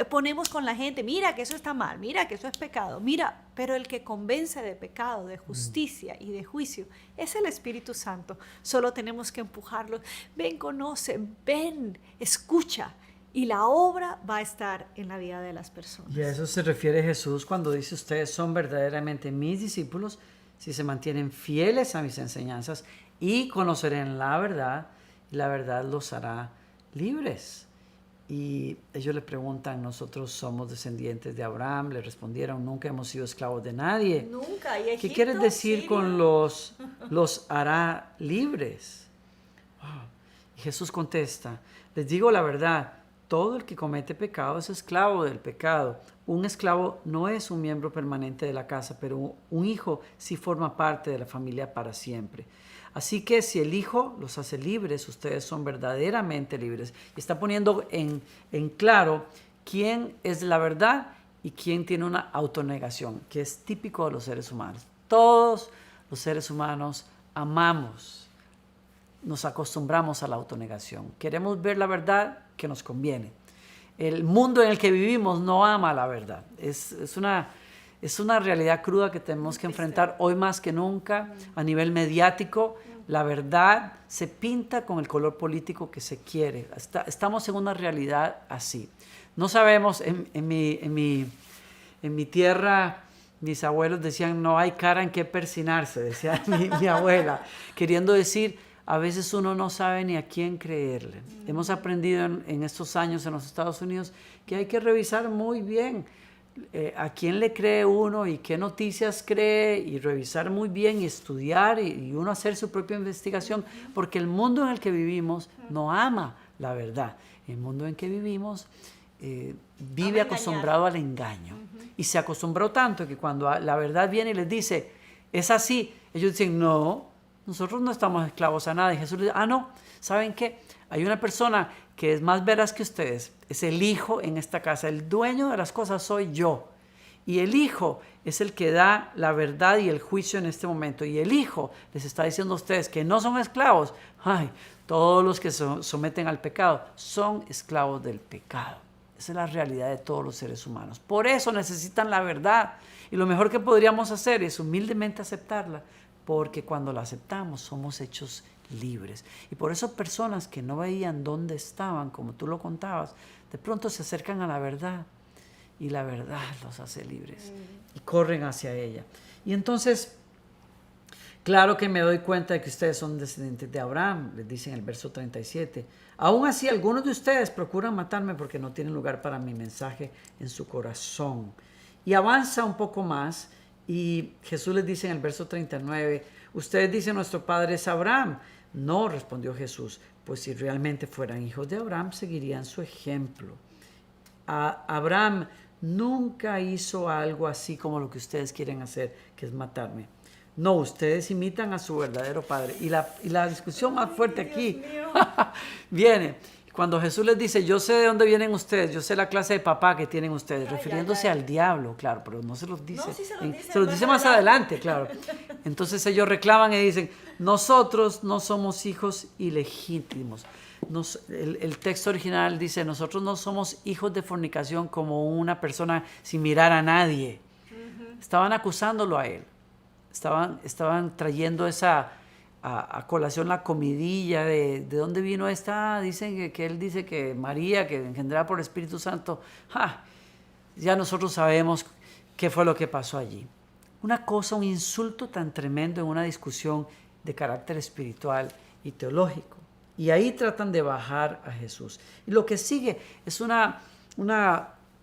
ponemos con la gente: mira que eso está mal, mira que eso es pecado, mira, pero el que convence de pecado, de justicia y de juicio es el Espíritu Santo. Solo tenemos que empujarlo. Ven, conoce, ven, escucha. Y la obra va a estar en la vida de las personas. Y a eso se refiere Jesús cuando dice: ustedes son verdaderamente mis discípulos si se mantienen fieles a mis enseñanzas y conocerán la verdad, y la verdad los hará libres. Y ellos le preguntan: nosotros somos descendientes de Abraham. Le respondieron: nunca hemos sido esclavos de nadie. Nunca. ¿Y Egipto, ¿qué quieres decir Siria? Con los hará libres? Wow. Y Jesús contesta: les digo la verdad, todo el que comete pecado es esclavo del pecado. Un esclavo no es un miembro permanente de la casa, pero un hijo sí forma parte de la familia para siempre. Así que si el Hijo los hace libres, ustedes son verdaderamente libres. Y está poniendo en claro quién es la verdad y quién tiene una autonegación, que es típico de los seres humanos. Todos los seres humanos amamos, nos acostumbramos a la autonegación. Queremos ver la verdad que nos conviene. El mundo en el que vivimos no ama la verdad. Es una realidad cruda que tenemos que enfrentar hoy más que nunca a nivel mediático. la verdad se pinta con el color político que se quiere. Estamos en una realidad así. No sabemos, en mi tierra, mis abuelos decían, no hay cara en qué persinarse, decía mi abuela, queriendo decir, a veces uno no sabe ni a quién creerle. Hemos aprendido en estos años en los Estados Unidos que hay que revisar muy bien a quién le cree uno y qué noticias cree, y revisar muy bien y estudiar y uno hacer su propia investigación, porque el mundo en el que vivimos no ama la verdad. El mundo en que vivimos vive acostumbrado al engaño. Y se acostumbró tanto que cuando la verdad viene y les dice, es así, ellos dicen, no, nosotros no estamos esclavos a nada. Y Jesús les dice, no, ¿saben qué? Hay una persona que es más veraz que ustedes, es el Hijo en esta casa, el dueño de las cosas soy yo. Y el Hijo es el que da la verdad y el juicio en este momento. Y el Hijo les está diciendo a ustedes que no son esclavos. Ay, todos los que se someten al pecado son esclavos del pecado. Esa es la realidad de todos los seres humanos. Por eso necesitan la verdad. Y lo mejor que podríamos hacer es humildemente aceptarla, porque cuando la aceptamos somos hechos libres. Y por eso personas que no veían dónde estaban, como tú lo contabas, de pronto se acercan a la verdad y la verdad los hace libres y corren hacia ella. Y entonces, claro que me doy cuenta de que ustedes son descendientes de Abraham, les dice en el verso 37. Aún así, algunos de ustedes procuran matarme porque no tienen lugar para mi mensaje en su corazón. Y avanza un poco más y Jesús les dice en el verso 39, ustedes dicen nuestro padre es Abraham. No, respondió Jesús, pues si realmente fueran hijos de Abraham, seguirían su ejemplo. Abraham nunca hizo algo así como lo que ustedes quieren hacer, que es matarme. No, ustedes imitan a su verdadero padre. Y la discusión más fuerte aquí viene cuando Jesús les dice, yo sé de dónde vienen ustedes, yo sé la clase de papá que tienen ustedes, refiriéndose al diablo, claro, pero no se los dice. No, sí se los dice más adelante, claro. Entonces ellos reclaman y dicen, nosotros no somos hijos ilegítimos. El texto original dice, nosotros no somos hijos de fornicación como una persona sin mirar a nadie. Estaban acusándolo a él. Estaban trayendo a colación la comidilla de dónde vino esta. Dicen que él dice que María, que engendrada por el Espíritu Santo. Ya nosotros sabemos qué fue lo que pasó allí. Una cosa, un insulto tan tremendo en una discusión de carácter espiritual y teológico. Y ahí tratan de bajar a Jesús. Y lo que sigue es una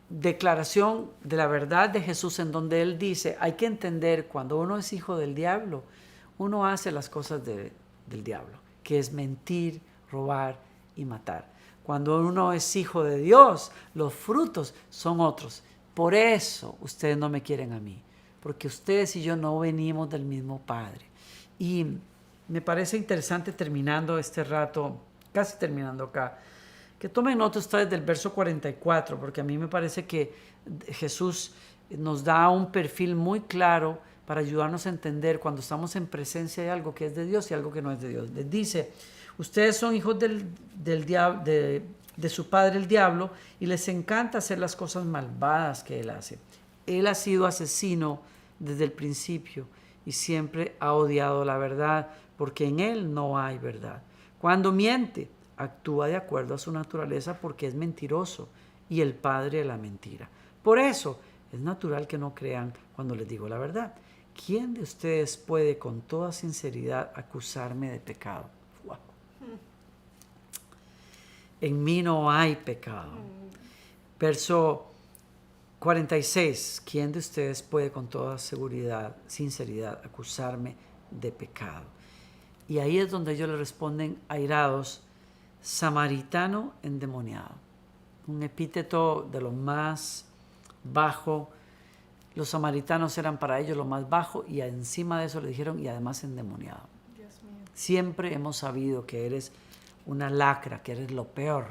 declaración de la verdad de Jesús, en donde él dice, hay que entender, cuando uno es hijo del diablo, uno hace las cosas del diablo, que es mentir, robar y matar. Cuando uno es hijo de Dios, los frutos son otros. Por eso ustedes no me quieren a mí, porque ustedes y yo no venimos del mismo Padre. Y me parece interesante, terminando este rato, casi terminando acá, que tomen nota ustedes del verso 44, porque a mí me parece que Jesús nos da un perfil muy claro para ayudarnos a entender cuando estamos en presencia de algo que es de Dios y algo que no es de Dios. Les dice, ustedes son hijos de su padre el diablo y les encanta hacer las cosas malvadas que él hace. Él ha sido asesino desde el principio y siempre ha odiado la verdad, porque en él no hay verdad. Cuando miente, actúa de acuerdo a su naturaleza porque es mentiroso y el padre de la mentira. Por eso es natural que no crean cuando les digo la verdad. ¿Quién de ustedes puede con toda sinceridad acusarme de pecado? Wow. En mí no hay pecado. Verso 46. ¿Quién de ustedes puede con toda seguridad, sinceridad, acusarme de pecado? Y ahí es donde ellos le responden airados, samaritano endemoniado. Un epíteto de lo más bajo. Los samaritanos eran para ellos lo más bajo y encima de eso le dijeron y además endemoniado. Dios mío. Siempre hemos sabido que eres una lacra, que eres lo peor.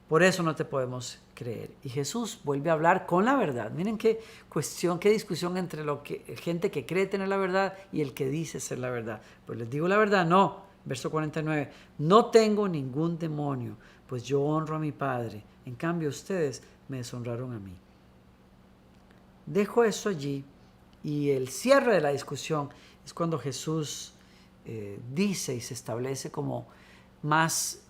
Por eso no te podemos creer. Y Jesús vuelve a hablar con la verdad. Miren qué cuestión, qué discusión entre gente que cree tener la verdad y el que dice ser la verdad. Pues les digo la verdad, no. Verso 49. No tengo ningún demonio, pues yo honro a mi Padre. En cambio, ustedes me deshonraron a mí. Dejo eso allí y el cierre de la discusión es cuando Jesús dice y se establece como más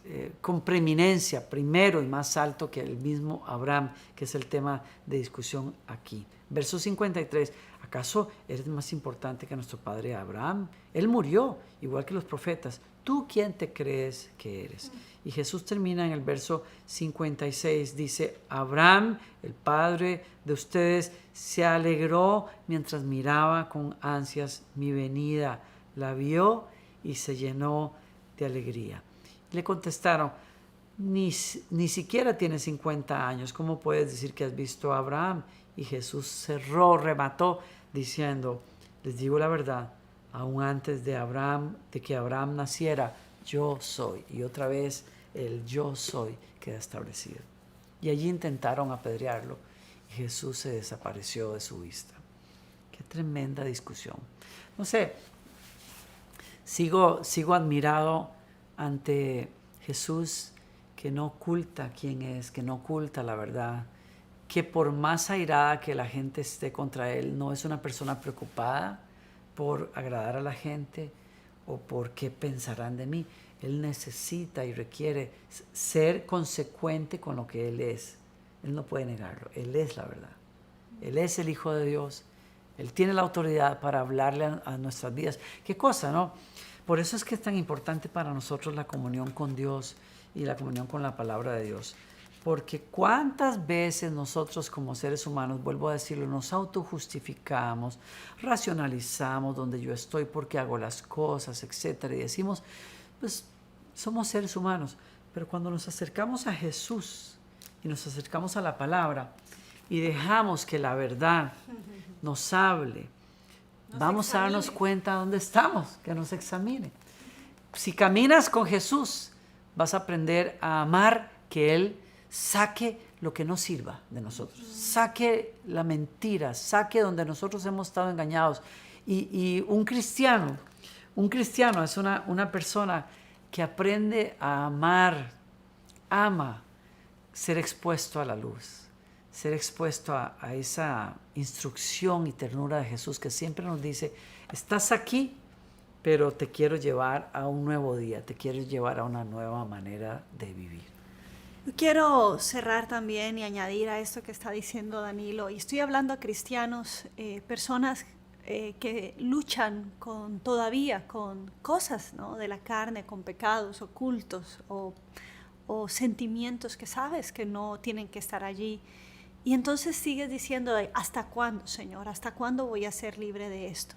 con preeminencia, primero y más alto que el mismo Abraham, que es el tema de discusión aquí. Verso 53, ¿acaso eres más importante que nuestro padre Abraham? Él murió, igual que los profetas. ¿Tú quién te crees que eres? Y Jesús termina en el verso 56, dice, Abraham, el padre de ustedes, se alegró mientras miraba con ansias mi venida. La vio y se llenó de alegría. Le contestaron, ni siquiera tienes 50 años, ¿cómo puedes decir que has visto a Abraham? Y Jesús remató diciendo, les digo la verdad, aún antes de que Abraham naciera, yo soy. Y otra vez el yo soy queda establecido. Y allí intentaron apedrearlo y Jesús se desapareció de su vista. Qué tremenda discusión. No sé, sigo admirado ante Jesús, que no oculta quién es, que no oculta la verdad, que por más airada que la gente esté contra él, no es una persona preocupada por agradar a la gente o por qué pensarán de mí. Él necesita y requiere ser consecuente con lo que él es. Él no puede negarlo. Él es la verdad. Él es el Hijo de Dios. Él tiene la autoridad para hablarle a nuestras vidas. ¿Qué cosa, no? Por eso es que es tan importante para nosotros la comunión con Dios y la comunión con la palabra de Dios. Porque cuántas veces nosotros como seres humanos, vuelvo a decirlo, nos autojustificamos, racionalizamos donde yo estoy, porque hago las cosas, etcétera, y decimos, pues somos seres humanos. Pero cuando nos acercamos a Jesús y nos acercamos a la palabra y dejamos que la verdad nos hable, vamos a darnos cuenta de dónde estamos, que nos examine. Si caminas con Jesús, vas a aprender a amar, que Él saque lo que no sirva de nosotros, saque la mentira, saque donde nosotros hemos estado engañados. Y un cristiano es una persona que aprende a amar, ama ser expuesto a la luz, ser expuesto a esa instrucción y ternura de Jesús, que siempre nos dice, estás aquí, pero te quiero llevar a un nuevo día, te quiero llevar a una nueva manera de vivir. Yo quiero cerrar también y añadir a esto que está diciendo Danilo, y estoy hablando a cristianos, personas que luchan todavía con cosas, ¿no?, de la carne, con pecados ocultos o sentimientos que sabes que no tienen que estar allí. Y entonces sigues diciendo, ¿hasta cuándo, Señor? ¿Hasta cuándo voy a ser libre de esto?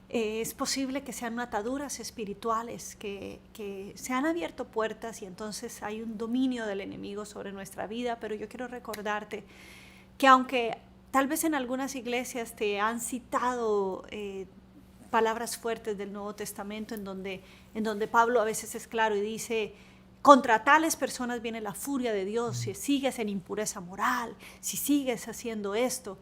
Es posible que sean ataduras espirituales, que se han abierto puertas y entonces hay un dominio del enemigo sobre nuestra vida, pero yo quiero recordarte que aunque tal vez en algunas iglesias te han citado palabras fuertes del Nuevo Testamento en donde Pablo a veces es claro y dice, contra tales personas viene la furia de Dios, si sigues en impureza moral, si sigues haciendo esto.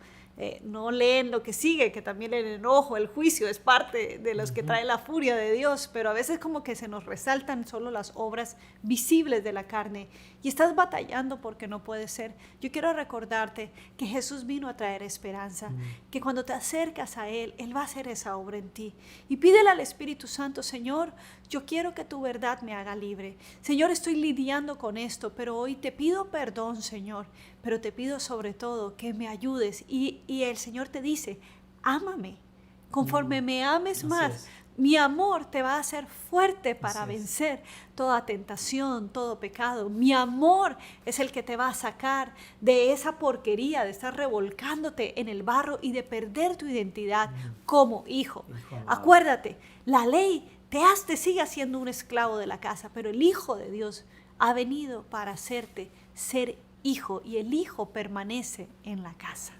No leen lo que sigue, que también el enojo, el juicio es parte de los que trae la furia de Dios, pero a veces como que se nos resaltan solo las obras visibles de la carne y estás batallando porque no puede ser. Yo quiero recordarte que Jesús vino a traer esperanza, que cuando te acercas a Él, Él va a hacer esa obra en ti. Y pídele al Espíritu Santo, Señor, yo quiero que tu verdad me haga libre. Señor, estoy lidiando con esto, pero hoy te pido perdón, Señor, pero te pido sobre todo que me ayudes. Y el Señor te dice, ámame. Conforme me ames más, mi amor te va a hacer fuerte para vencer toda tentación, todo pecado. Mi amor es el que te va a sacar de esa porquería, de estar revolcándote en el barro y de perder tu identidad como hijo. Acuérdate, la ley te sigue haciendo un esclavo de la casa, pero el Hijo de Dios ha venido para hacerte ser hijo y el hijo permanece en la casa.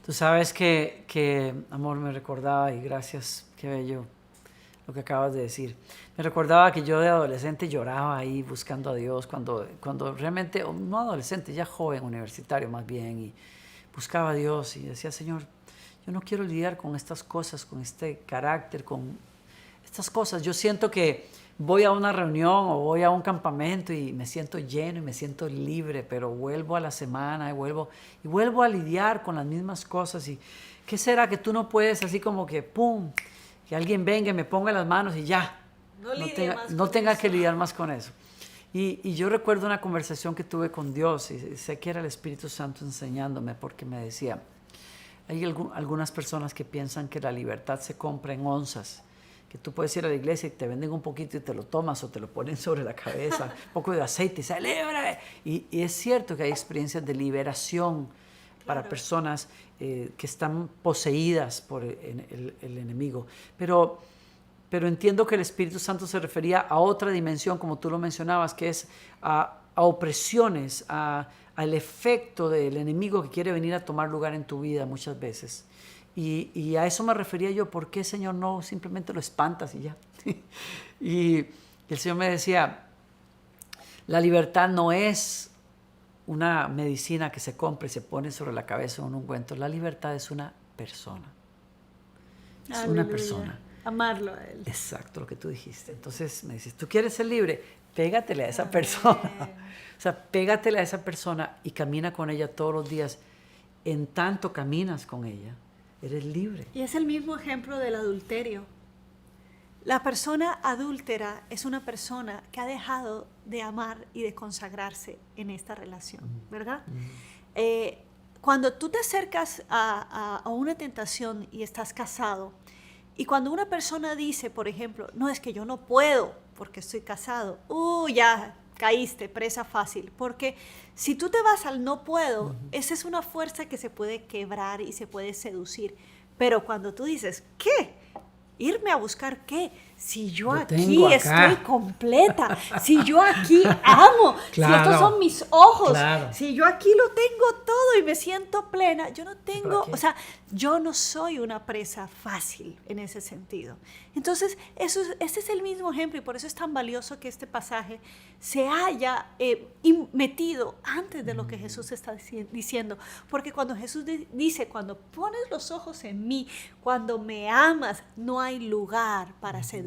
Tú sabes que amor, me recordaba, y gracias, qué bello lo que acabas de decir. Me recordaba que yo de adolescente lloraba ahí buscando a Dios, cuando realmente, no adolescente, ya joven, universitario más bien, y buscaba a Dios y decía, Señor, yo no quiero lidiar con estas cosas, con este carácter, con estas cosas. Yo siento que voy a una reunión o voy a un campamento y me siento lleno y me siento libre, pero vuelvo a la semana y vuelvo a lidiar con las mismas cosas. ¿Y qué será que tú no puedes así como que pum? Que alguien venga y me ponga las manos y ya. No tenga que lidiar más con eso. Y yo recuerdo una conversación que tuve con Dios y sé que era el Espíritu Santo enseñándome, porque me decía, hay algunas personas que piensan que la libertad se compra en onzas, que tú puedes ir a la iglesia y te venden un poquito y te lo tomas o te lo ponen sobre la cabeza, un poco de aceite y se libre. Y es cierto que hay experiencias de liberación para personas que están poseídas por el enemigo. Pero entiendo que el Espíritu Santo se refería a otra dimensión, como tú lo mencionabas, que es a opresiones, al efecto del enemigo que quiere venir a tomar lugar en tu vida muchas veces. Y a eso me refería yo. ¿Por qué, Señor, no simplemente lo espantas y ya? Y el Señor me decía, la libertad no es una medicina que se compra y se pone sobre la cabeza un ungüento. La libertad es una persona. Es Aleluya. una persona. Amarlo a Él. Exacto, lo que tú dijiste. Entonces me dices, ¿tú quieres ser libre? Pégatele a esa persona. O sea, pégatele a esa persona y camina con ella todos los días. En tanto caminas con ella, eres libre. Y es el mismo ejemplo del adulterio. La persona adúltera es una persona que ha dejado de amar y de consagrarse en esta relación, ¿verdad? Cuando tú te acercas a una tentación y estás casado, y cuando una persona dice, por ejemplo, no, es que yo no puedo porque estoy casado, ya caíste, presa fácil, porque si tú te vas al no puedo, esa es una fuerza que se puede quebrar y se puede seducir, pero cuando tú dices, ¿qué? ¿Irme a buscar qué? Si yo aquí estoy completa, si yo aquí amo, claro, si estos son mis ojos, claro, si yo aquí lo tengo todo y me siento plena, yo no tengo, o sea, yo no soy una presa fácil en ese sentido. Entonces, ese es el mismo ejemplo y por eso es tan valioso que este pasaje se haya metido antes de lo que Jesús está diciendo. Porque cuando Jesús dice, cuando pones los ojos en mí, cuando me amas, no hay lugar para seducción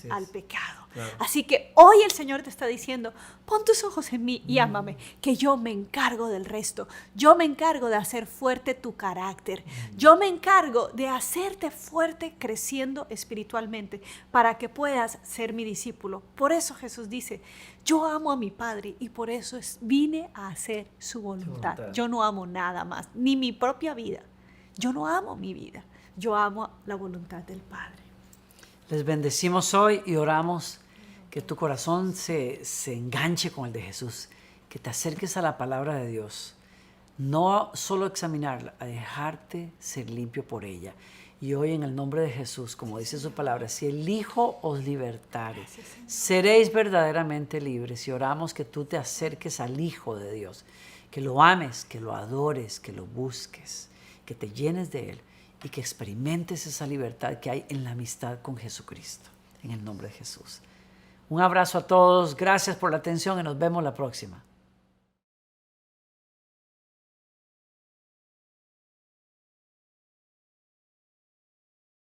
al pecado. Claro. Así que hoy el Señor te está diciendo, pon tus ojos en mí y ámame, que yo me encargo del resto. Yo me encargo de hacer fuerte tu carácter. Yo me encargo de hacerte fuerte creciendo espiritualmente para que puedas ser mi discípulo. Por eso Jesús dice, yo amo a mi Padre y por eso vine a hacer su voluntad. Yo no amo nada más, ni mi propia vida. Yo no amo mi vida. Yo amo la voluntad del Padre. Les bendecimos hoy y oramos que tu corazón se enganche con el de Jesús, que te acerques a la palabra de Dios, no solo examinarla, a dejarte ser limpio por ella. Y hoy en el nombre de Jesús, como dice su palabra, si el Hijo os libertare, seréis verdaderamente libres. Y oramos que tú te acerques al Hijo de Dios, que lo ames, que lo adores, que lo busques, que te llenes de Él y que experimentes esa libertad que hay en la amistad con Jesucristo. En el nombre de Jesús. Un abrazo a todos, gracias por la atención y nos vemos la próxima.